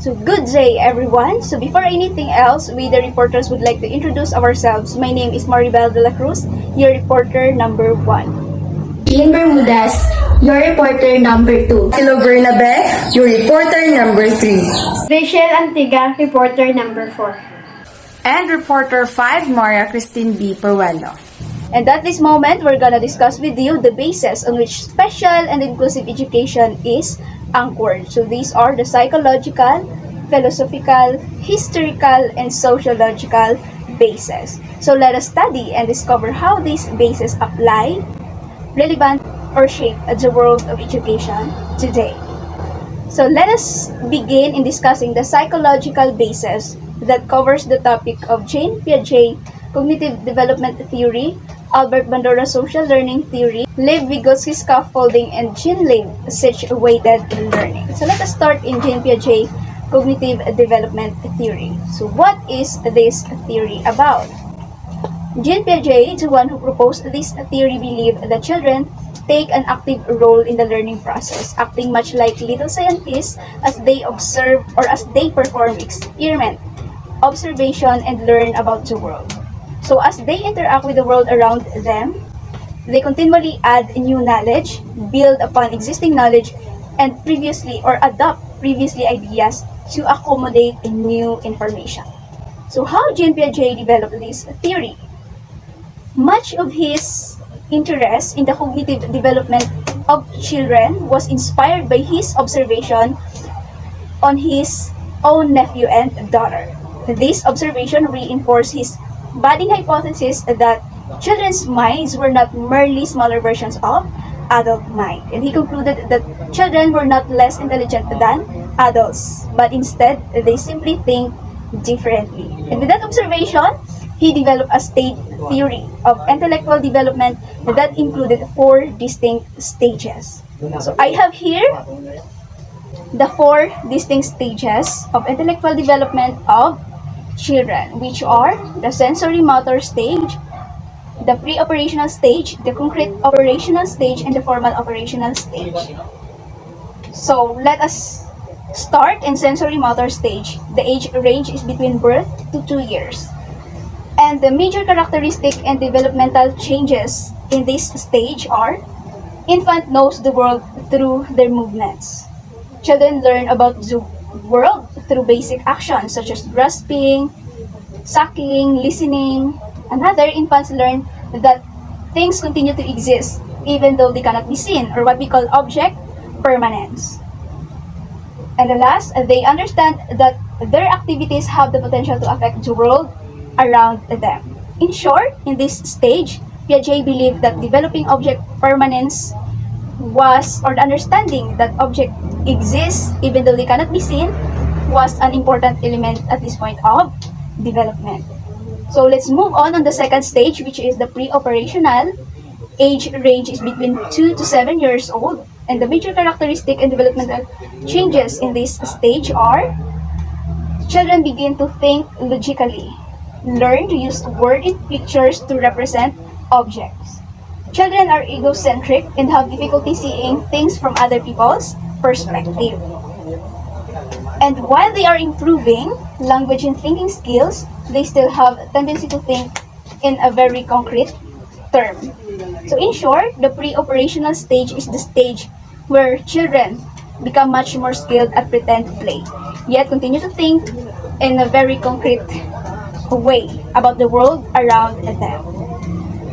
So good day everyone. So before anything else, we the reporters would like to introduce ourselves. My name is Maribel Cruz, your reporter number 1. Sheen Bermudez, your reporter number 2. Bernabe, your reporter number 3. Richel Antiga, reporter number 4. And reporter 5, Maria Christine B. Peruelo. And at this moment, we're gonna discuss with you the basis on which special and inclusive education is anchored. So these are the psychological, philosophical, historical, and sociological bases. So let us study and discover how these bases apply, relevant, or shape the world of education today. So let us begin in discussing the psychological basis that covers the topic of Jane Piaget cognitive development theory, Albert Bandura social learning theory, Vygotsky scaffolding, and Jblj situated learning. So let us start in Jane Piaget cognitive development theory. So what is this theory about? Jane Piaget, the one who proposed this theory, believed that children take an active role in the learning process, acting much like little scientists as they observe or as they perform experiment, observation, and learn about the world. So as they interact with the world around them, they continually add new knowledge, build upon existing knowledge, and previously or adopt previously ideas to accommodate new information. So how Jane Piaget developed this theory? Much of his interest in the cognitive development of children was inspired by his observation on his own nephew and daughter. This observation reinforced his budding hypothesis that children's minds were not merely smaller versions of adult mind. And he concluded that children were not less intelligent than adults, but instead they simply think differently. And with that observation, he developed a stage theory of intellectual development that included 4 distinct stages. So I have here the 4 distinct stages of intellectual development of children, which are the sensory motor stage, the pre-operational stage, the concrete operational stage, and the formal operational stage. So let us start in sensory motor stage. The age range is between birth to 2 years. And the major characteristic and developmental changes in this stage are: infant knows the world through their movements. Children learn about the world through basic actions such as grasping, sucking, listening. Another, infants learn that things continue to exist even though they cannot be seen, or what we call object permanence. And the last, they understand that their activities have the potential to affect the world around them. In short, in this stage, Piaget believed that developing object permanence was, or the understanding that object exists even though they cannot be seen, was an important element at this point of development. So let's move on the second stage, which is the pre-operational. Age range is between 2 to 7 years old, and the major characteristic and developmental changes in this stage are: children begin to think logically, learn to use word and pictures to represent objects. Children are egocentric and have difficulty seeing things from other people's perspective. And while they are improving language and thinking skills, they still have a tendency to think in a very concrete term. So in short, the pre-operational stage is the stage where children become much more skilled at pretend play, yet continue to think in a very concrete way about the world around them.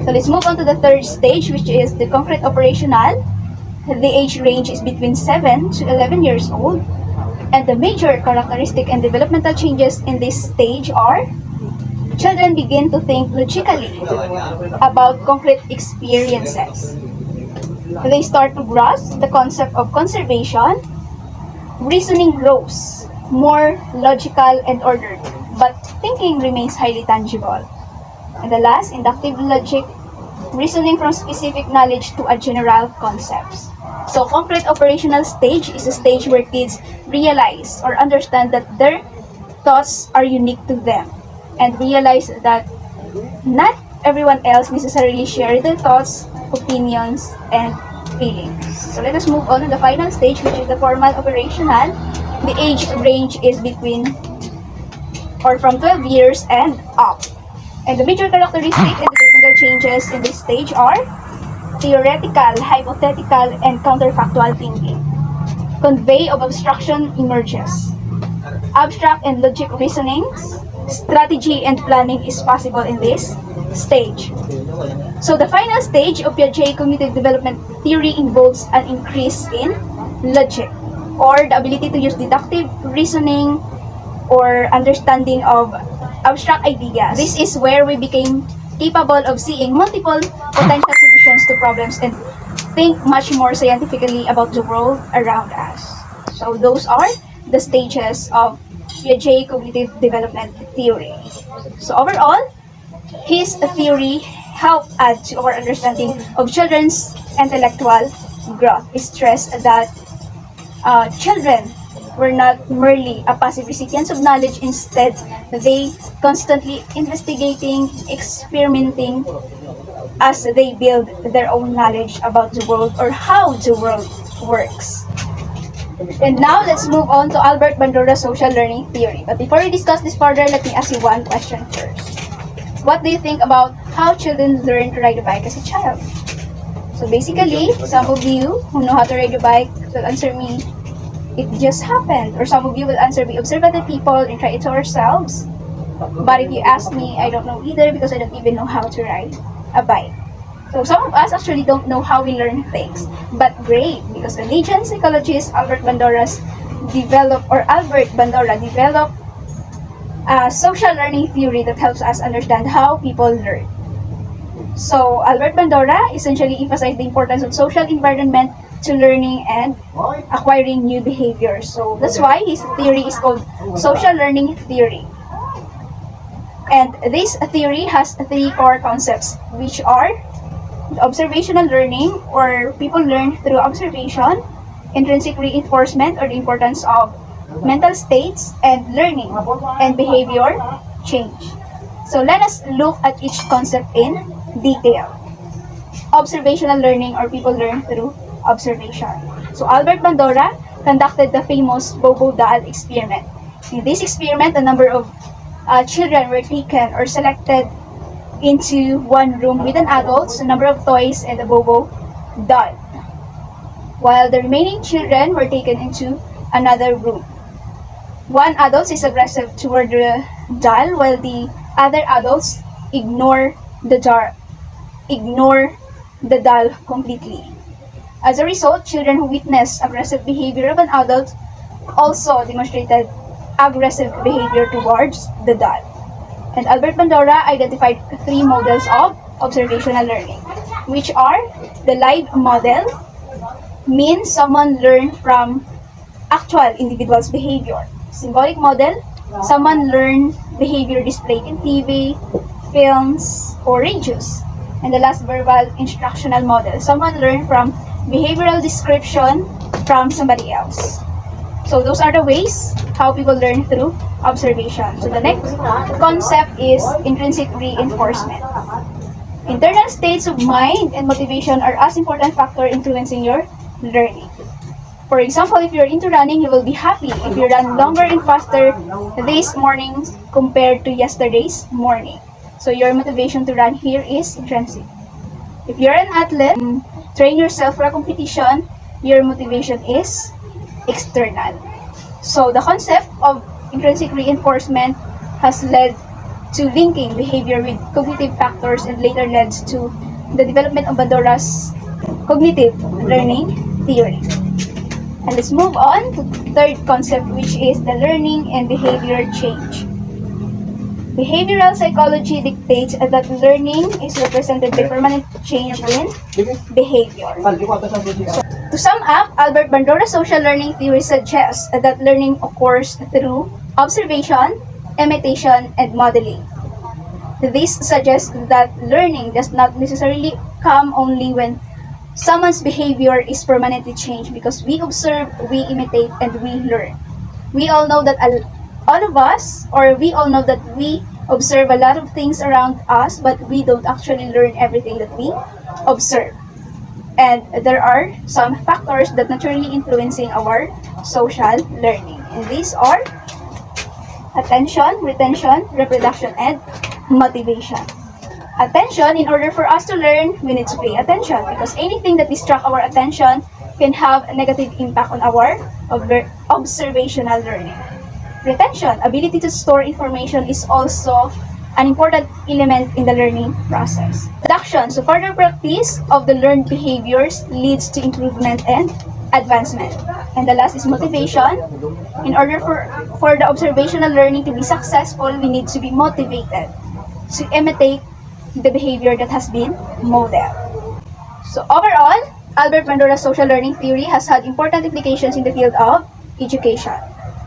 So let's move on to the third stage, which is the concrete operational. The age range is between 7 to 11 years old, and the major characteristic and developmental changes in this stage are: children begin to think logically about concrete experiences. They start to grasp the concept of conservation. Reasoning grows more logical and ordered, but thinking remains highly tangible. And the last, inductive logic, reasoning from specific knowledge to a general concepts. So concrete operational stage is a stage where kids realize or understand that their thoughts are unique to them, and realize that not everyone else necessarily share their thoughts, opinions, and feelings. So let us move on to the final stage, which is the formal operational. The age range is between or from 12 years and up. And the major characteristics and developmental changes in this stage are theoretical, hypothetical, and counterfactual thinking. Convey of abstraction emerges. Abstract and logic reasoning, strategy and planning is possible in this stage. So the final stage of Piaget cognitive development theory involves an increase in logic, or the ability to use deductive reasoning or understanding of abstract ideas. This is where we became capable of seeing multiple potential solutions to problems and think much more scientifically about the world around us. So those are the stages of Piaget cognitive development theory. So overall, his theory helped add to our understanding of children's intellectual growth. It stressed that children were not merely a passive recipients of knowledge. Instead, they constantly investigating, experimenting as they build their own knowledge about the world or how the world works. And now, let's move on to Albert Bandura's social learning theory. But before we discuss this further, let me ask you one question first. What do you think about how children learn to ride a bike as a child? So basically, some of you who know how to ride a bike will answer me, it just happened. Or some of you will answer, we observe other people and try it to ourselves. But if you ask me, I don't know either because I don't even know how to ride a bike. So some of us actually don't know how we learn things. But great, because Canadian psychologist Albert Bandura developed a social learning theory that helps us understand how people learn. So Albert Bandura essentially emphasized the importance of social environment to learning and acquiring new behaviors. So that's why his theory is called social learning theory. And this theory has three core concepts, which are observational learning, or people learn through observation, intrinsic reinforcement, or the importance of mental states, and learning and behavior change. So let us look at each concept in detail. Observational learning, or people learn through observation. So Albert Bandura conducted the famous Bobo doll experiment. In this experiment, a number of children were taken or selected into one room with an adult, a number of toys, and a Bobo doll, while the remaining children were taken into another room. One adult is aggressive toward the doll, while the other adults ignore the doll completely. As a result, children who witnessed aggressive behavior of an adult also demonstrated aggressive behavior towards the doll. And Albert Bandura identified three models of observational learning, which are the live model, means someone learned from actual individual's behavior. Symbolic model, someone learned behavior displayed in TV, films, or radios. And the last, verbal instructional model, someone learned from behavioral description from somebody else. So those are the ways how people learn through observation. So the next concept is intrinsic reinforcement. Internal states of mind and motivation are as important factor influencing your learning. For example, if you're into running, you will be happy if you run longer and faster this morning compared to yesterday's morning. So your motivation to run here is intrinsic. If you're an athlete, train yourself for a competition, your motivation is external. So the concept of intrinsic reinforcement has led to linking behavior with cognitive factors and later led to the development of Bandura's cognitive learning theory. And let's move on to the third concept, which is the learning and behavior change. Behavioral psychology dictates that learning is represented by permanent change in behavior. To sum up, Albert Bandura's social learning theory suggests that learning occurs through observation, imitation, and modeling. This suggests that learning does not necessarily come only when someone's behavior is permanently changed, because we observe, we imitate, and we learn. We all know that we all know that we observe a lot of things around us, but we don't actually learn everything that we observe. And there are some factors that naturally influencing our social learning. And these are attention, retention, reproduction, and motivation. Attention, in order for us to learn, we need to pay attention because anything that distracts our attention can have a negative impact on our observational learning. Retention, ability to store information, is also an important element in the learning process. Reduction, so further practice of the learned behaviors leads to improvement and advancement. And the last is motivation. In order for the observational learning to be successful, we need to be motivated to imitate the behavior that has been modeled. So overall, Albert Bandura's social learning theory has had important implications in the field of education.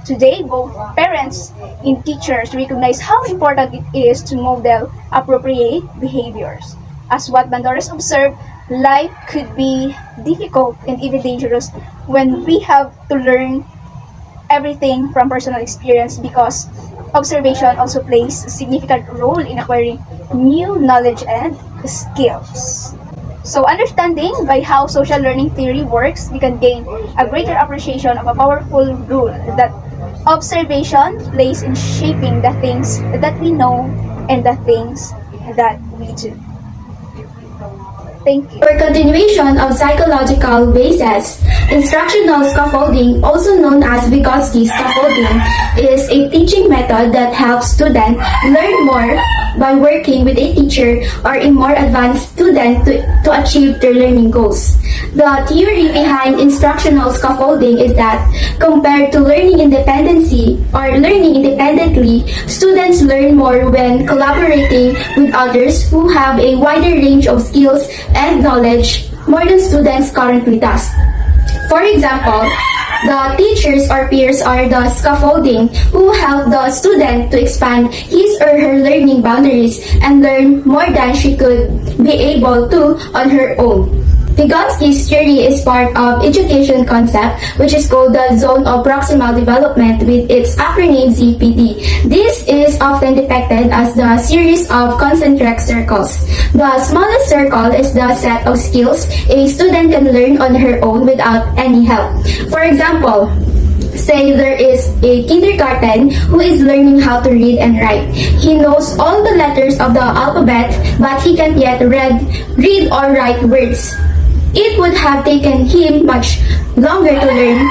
Today, both parents and teachers recognize how important it is to model appropriate behaviors. As what Bandura observed, life could be difficult and even dangerous when we have to learn everything from personal experience because observation also plays a significant role in acquiring new knowledge and skills. So understanding by how social learning theory works, we can gain a greater appreciation of a powerful role that observation plays in shaping the things that we know and the things that we do. Thank you. For continuation of psychological bases, instructional scaffolding, also known as Vygotsky scaffolding, is a teaching method that helps students learn more by working with a teacher or a more advanced student to achieve their learning goals. The theory behind instructional scaffolding is that compared to learning independently, students learn more when collaborating with others who have a wider range of skills and knowledge more than students currently does. For example, the teachers or peers are the scaffolding who help the student to expand his or her learning boundaries and learn more than she could be able to on her own. Vygotsky's theory is part of education concept, which is called the zone of proximal development with its acronym ZPD. This is often depicted as the series of concentric circles. The smallest circle is the set of skills a student can learn on her own without any help. For example, say there is a kindergarten who is learning how to read and write. He knows all the letters of the alphabet, but he can't yet read or write words. It would have taken him much longer to learn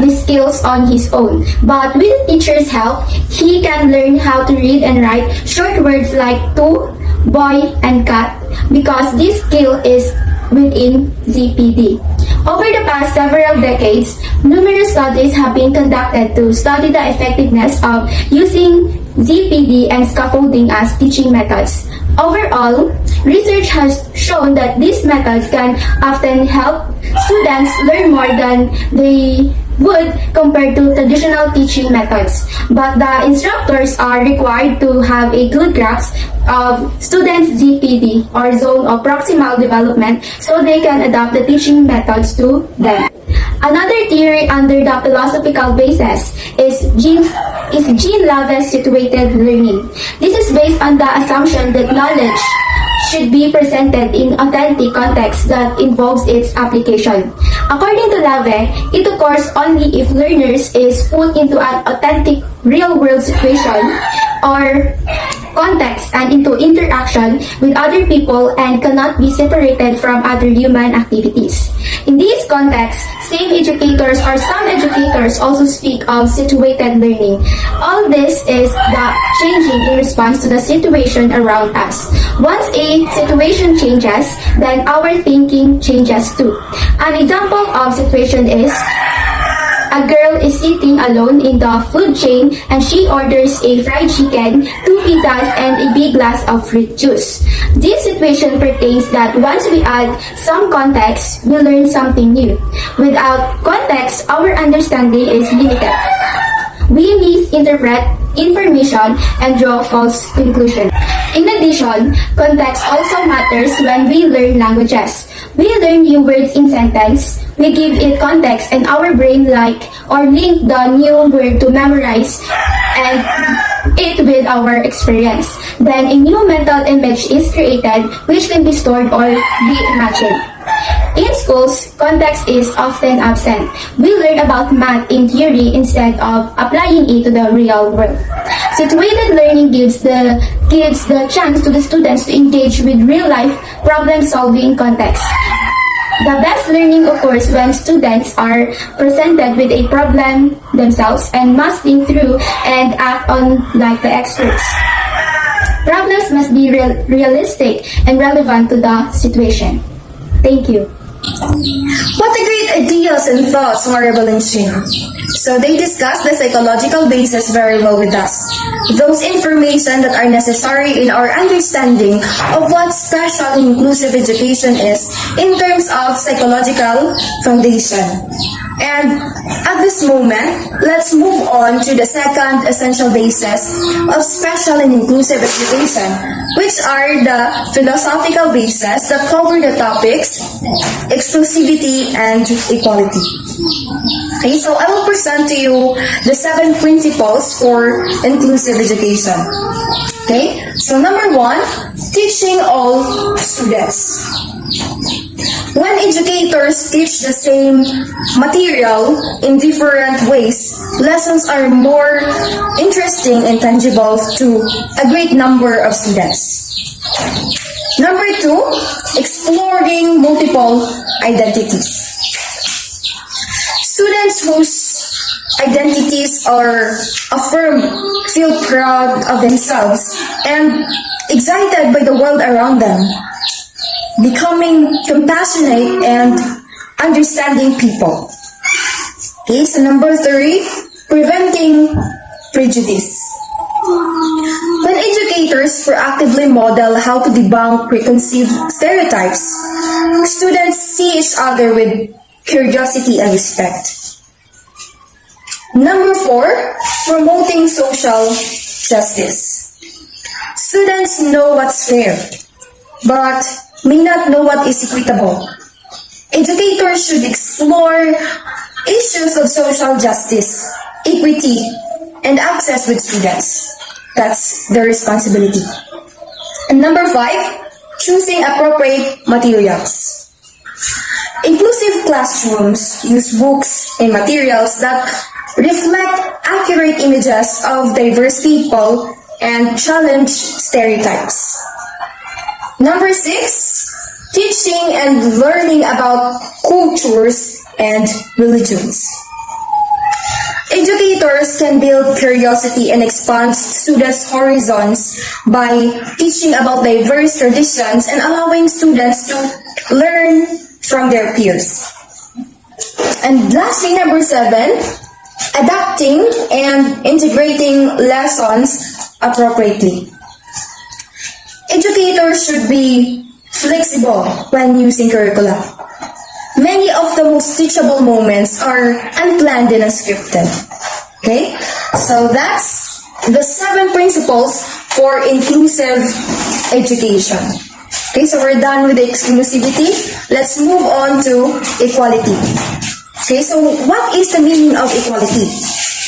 the skills on his own. But with the teacher's help, he can learn how to read and write short words like to, boy, and cat because this skill is within ZPD. Over the past several decades, numerous studies have been conducted to study the effectiveness of using ZPD and scaffolding as teaching methods. Overall, research has shown that these methods can often help students learn more than they would compared to traditional teaching methods. But the instructors are required to have a good grasp of students' ZPD or zone of proximal development so they can adapt the teaching methods to them. Another theory under the philosophical basis is Jean Lave's situated learning. This is based on the assumption that knowledge should be presented in authentic context that involves its application. According to Lave, it occurs only if learners is put into an authentic real-world situation or context and into interaction with other people and cannot be separated from other human activities. In this context, some educators also speak of situated learning. All this is the changing in response to the situation around us. Once a situation changes, then our thinking changes too. An example of situation is a girl is sitting alone in the food chain and she orders a fried chicken, 2 pizzas, and a big glass of fruit juice. This situation pertains that once we add some context, we learn something new. Without context, our understanding is limited. We misinterpret information and draw false conclusions. In addition, context also matters when we learn languages. We learn new words in sentence, we give it context, and our brain link the new word to memorize and it with our experience. Then a new mental image is created which can be stored or be imagined. In schools, context is often absent. We learn about math in theory instead of applying it to the real world. Situated learning gives the chance to the students to engage with real-life problem-solving context. The best learning occurs when students are presented with a problem themselves and must think through and act on like the experts. Problems must be realistic and relevant to the situation. Thank you. What a great ideas and thoughts, Maribel and Sheen. So they discussed the psychological basis very well with us. Those information that are necessary in our understanding of what special and inclusive education is in terms of psychological foundation. And at this moment, let's move on to the second essential basis of special and inclusive education, which are the philosophical bases that cover the topics exclusivity and equality. Okay, so I will present to you the 7 principles for inclusive education. Okay, so number 1, teaching all students. When educators teach the same material in different ways, lessons are more interesting and tangible to a great number of students. Number 2, exploring multiple identities. Students whose identities are affirmed feel proud of themselves and excited by the world around them, becoming compassionate and understanding people. Okay, so number 3, preventing prejudice. When educators proactively model how to debunk preconceived stereotypes, students see each other with curiosity and respect. Number 4, promoting social justice. Students know what's fair, but may not know what is equitable. Educators should explore issues of social justice, equity, and access with students. That's their responsibility. And number 5, choosing appropriate materials. Inclusive classrooms use books and materials that reflect accurate images of diverse people and challenge stereotypes. Number 6, teaching and learning about cultures and religions. Educators can build curiosity and expand students' horizons by teaching about diverse traditions and allowing students to learn from their peers. And lastly, number 7, adapting and integrating lessons appropriately. Educators should be flexible when using curricula. Many of the most teachable moments are unplanned and unscripted. Okay? So that's the 7 principles for inclusive education. Okay, so we're done with the exclusivity. Let's move on to equality. Okay, so what is the meaning of equality?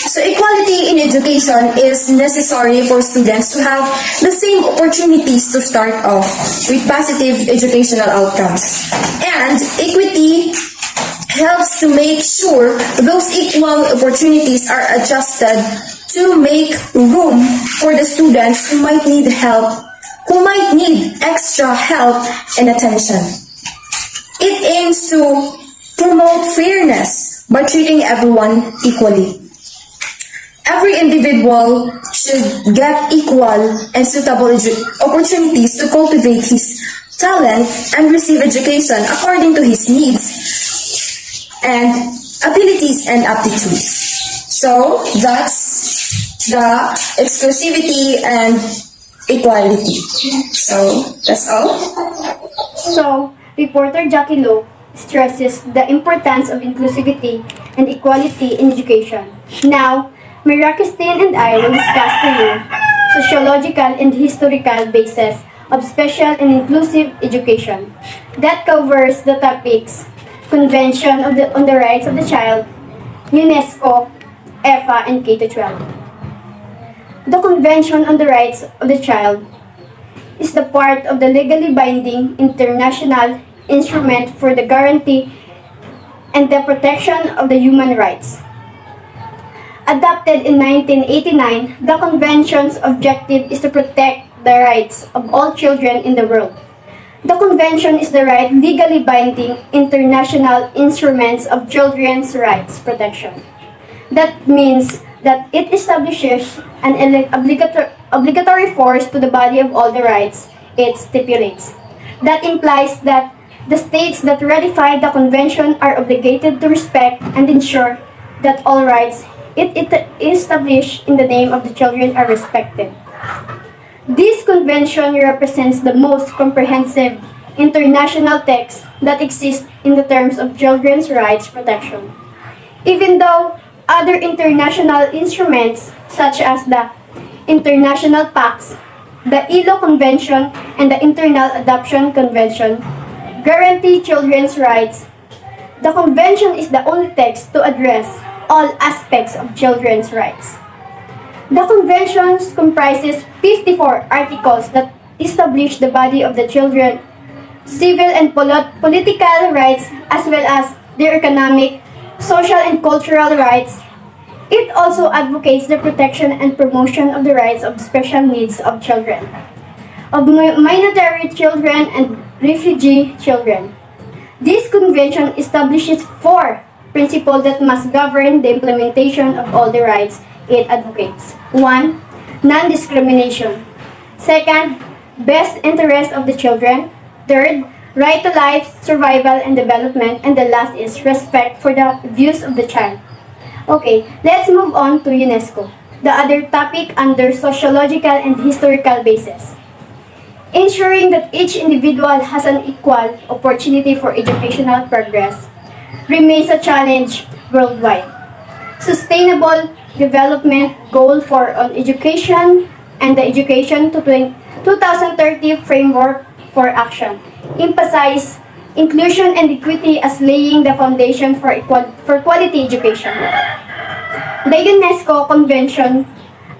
So equality in education is necessary for students to have the same opportunities to start off with positive educational outcomes. And equity helps to make sure those equal opportunities are adjusted to make room for the students who might need help, who might need extra help and attention. It aims to promote fairness by treating everyone equally. Every individual should get equal and suitable opportunities to cultivate his talent and receive education according to his needs and abilities and aptitudes. So that's the exclusivity and equality. So that's all. So, reporter Jackelou stresses the importance of inclusivity and equality in education. Now, Maria Christine and I will discuss to you sociological and historical basis of special and inclusive education that covers the topics Convention on the Rights of the Child, Unesco, EFA, and K-12. The Convention on the Rights of the Child is the part of the legally binding international instrument for the guarantee and the protection of the human rights. Adopted in 1989, the Convention's objective is to protect the rights of all children in the world. The Convention is the right legally binding international instruments of children's rights protection. That means that it establishes an obligatory force to the body of all the rights it stipulates. That implies that the states that ratify the Convention are obligated to respect and ensure that all rights it established in the name of the children are respected. This convention represents the most comprehensive international text that exists in the terms of children's rights protection. Even though other international instruments such as the International Pacts, the ILO Convention, and the Internal Adoption Convention guarantee children's rights, the Convention is the only text to address all aspects of children's rights. The Convention comprises 54 articles that establish the body of the children, civil and political rights, as well as their economic, social, and cultural rights. It also advocates the protection and promotion of the rights of special needs of children, of minority children, and refugee children. This convention establishes 4 principles that must govern the implementation of all the rights it advocates. 1. Non-discrimination. 2nd, best interest of the children. 3rd, right to life, survival, and development. And the last is respect for the views of the child. Okay, let's move on to Unesco, the other topic under sociological and historical basis. Ensuring that each individual has an equal opportunity for educational progress remains a challenge worldwide. Sustainable Development Goal for on Education and the Education to 2030 Framework for Action emphasize inclusion and equity as laying the foundation for quality education. The UNESCO Convention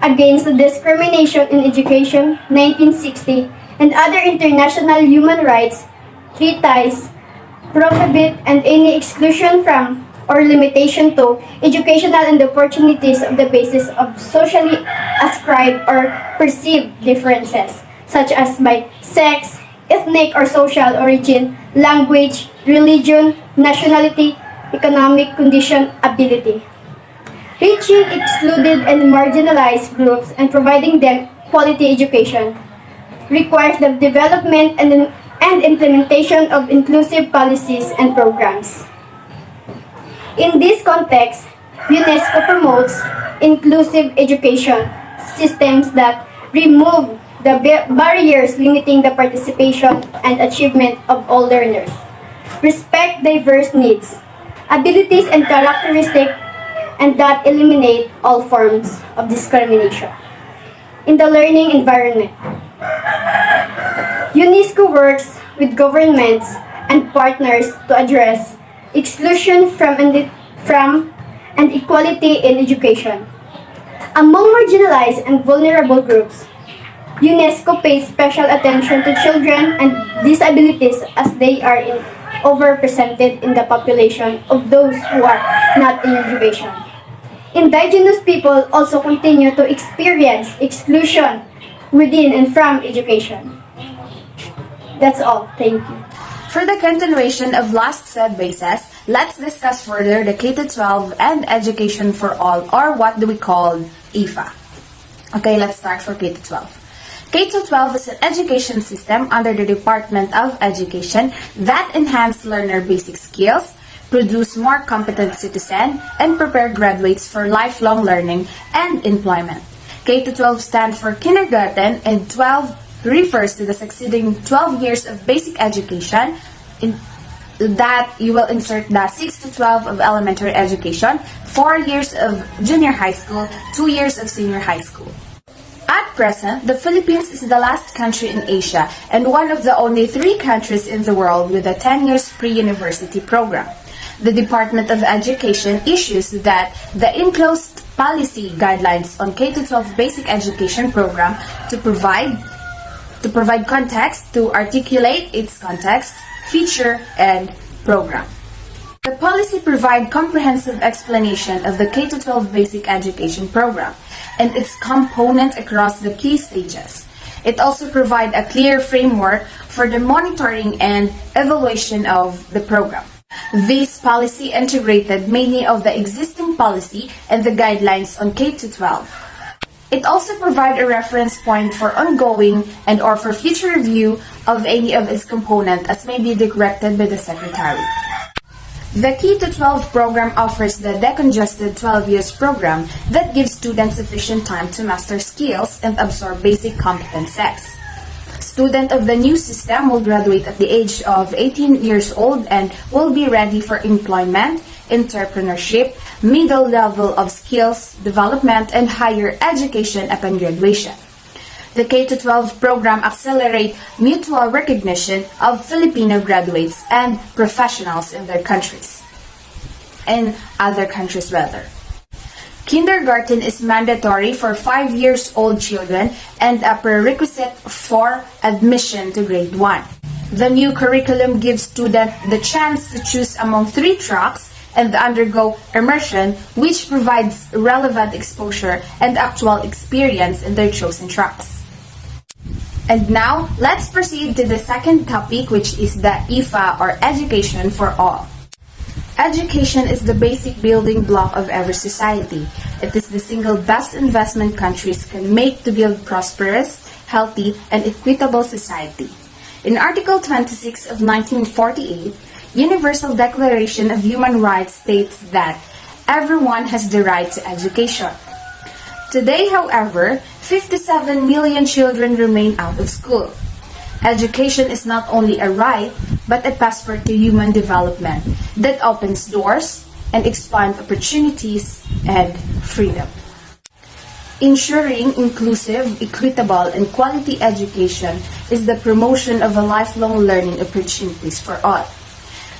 Against Discrimination in Education, 1960, and other international human rights treaties prohibit and any exclusion from or limitation to educational and opportunities on the basis of socially ascribed or perceived differences, such as by sex, ethnic or social origin, language, religion, nationality, economic condition, ability. Reaching excluded and marginalized groups and providing them quality education requires the development and implementation of inclusive policies and programs. In this context, UNESCO promotes inclusive education systems that remove the barriers limiting the participation and achievement of all learners, respect diverse needs, abilities and characteristics, and that eliminate all forms of discrimination. In the learning environment, UNESCO works with governments and partners to address exclusion from and equality in education. Among marginalized and vulnerable groups, UNESCO pays special attention to children and disabilities as they are overrepresented in the population of those who are not in education. Indigenous people also continue to experience exclusion within and from education. That's all. Thank you. For the continuation of last said basis, let's discuss further the K-12 and Education for All, or what do we call IFA. Okay, let's start for K-12. K-12 is an education system under the Department of Education that enhance learner basic skills, produce more competent citizens, and prepare graduates for lifelong learning and employment. K-12 stands for kindergarten, and 12 refers to the succeeding 12 years of basic education. In that you will insert the 6 to 12 of elementary education, 4 years of junior high school, 2 years of senior high school. At present, the Philippines is the last country in Asia and one of the only 3 countries in the world with a 10 years pre-university program. The Department of Education issues that the enclosed policy guidelines on K-12 basic education program to provide context, to articulate its context, feature, and program. The policy provides comprehensive explanation of the K-12 basic education program and its components across the key stages. It also provides a clear framework for the monitoring and evaluation of the program. This policy integrated many of the existing policy and the guidelines on K-12. It also provides a reference point for ongoing and or for future review of any of its components as may be directed by the Secretary. The K-12 program offers the decongested 12 years program that gives students sufficient time to master skills and absorb basic competencies. Students of the new system will graduate at the age of 18 years old and will be ready for employment, entrepreneurship, middle level of skills development, and higher education upon graduation. The K-12 program accelerates mutual recognition of Filipino graduates and professionals in their countries. In other countries, rather. Kindergarten is mandatory for 5 years old children and a prerequisite for admission to grade 1. The new curriculum gives students the chance to choose among 3 tracks and undergo immersion, which provides relevant exposure and actual experience in their chosen tracks. And now, let's proceed to the second topic, which is the IFA, or Education for All. Education is the basic building block of every society. It is the single best investment countries can make to build prosperous, healthy, and equitable society. In Article 26 of 1948, Universal Declaration of Human Rights states that everyone has the right to education. Today, however, 57 million children remain out of school. Education is not only a right, but a passport to human development that opens doors and expands opportunities and freedom. Ensuring inclusive, equitable, and quality education is the promotion of a lifelong learning opportunities for all.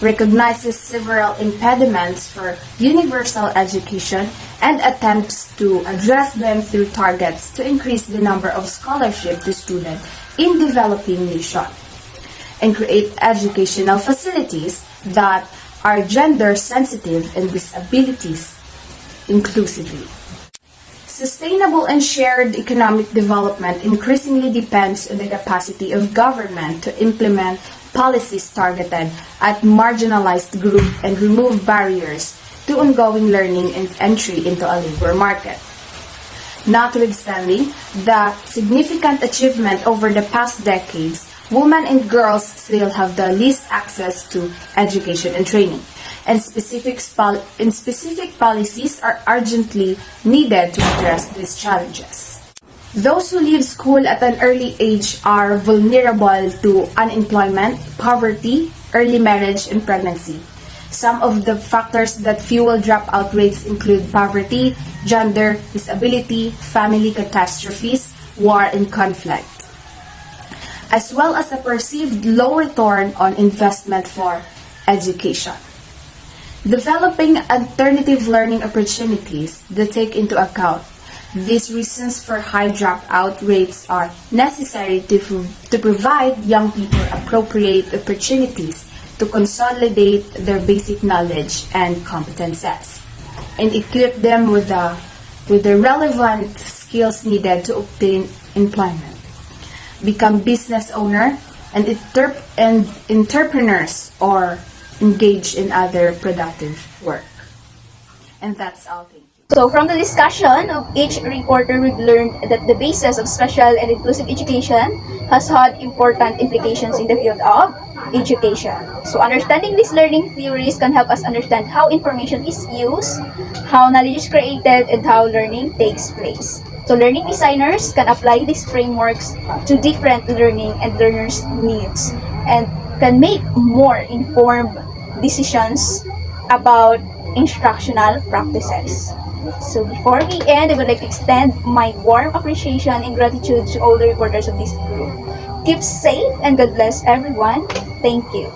Recognizes several impediments for universal education and attempts to address them through targets to increase the number of scholarship to students in developing nations, and create educational facilities that are gender sensitive and disabilities inclusively. Sustainable and shared economic development increasingly depends on the capacity of government to implement policies targeted at marginalized groups and remove barriers to ongoing learning and entry into a labor market. Notwithstanding the significant achievement over the past decades, women and girls still have the least access to education and training, and specific policies are urgently needed to address these challenges. Those who leave school at an early age are vulnerable to unemployment, poverty, early marriage, and pregnancy. Some of the factors that fuel dropout rates include poverty, gender, disability, family catastrophes, war, and conflict, as well as a perceived low return on investment for education. Developing alternative learning opportunities that take into account these reasons for high dropout rates are necessary to provide young people appropriate opportunities to consolidate their basic knowledge and competences, and equip them with the relevant skills needed to obtain employment, become business owner, and entrepreneurs, or engage in other productive work. And that's all. Thank you. So from the discussion of each reporter, we've learned that the basis of special and inclusive education has had important implications in the field of education. So understanding these learning theories can help us understand how information is used, how knowledge is created, and how learning takes place. So learning designers can apply these frameworks to different learning and learners' needs and can make more informed decisions about instructional practices. So before we end, I would like to extend my warm appreciation and gratitude to all the reporters of this group. Keep safe and God bless everyone. Thank you.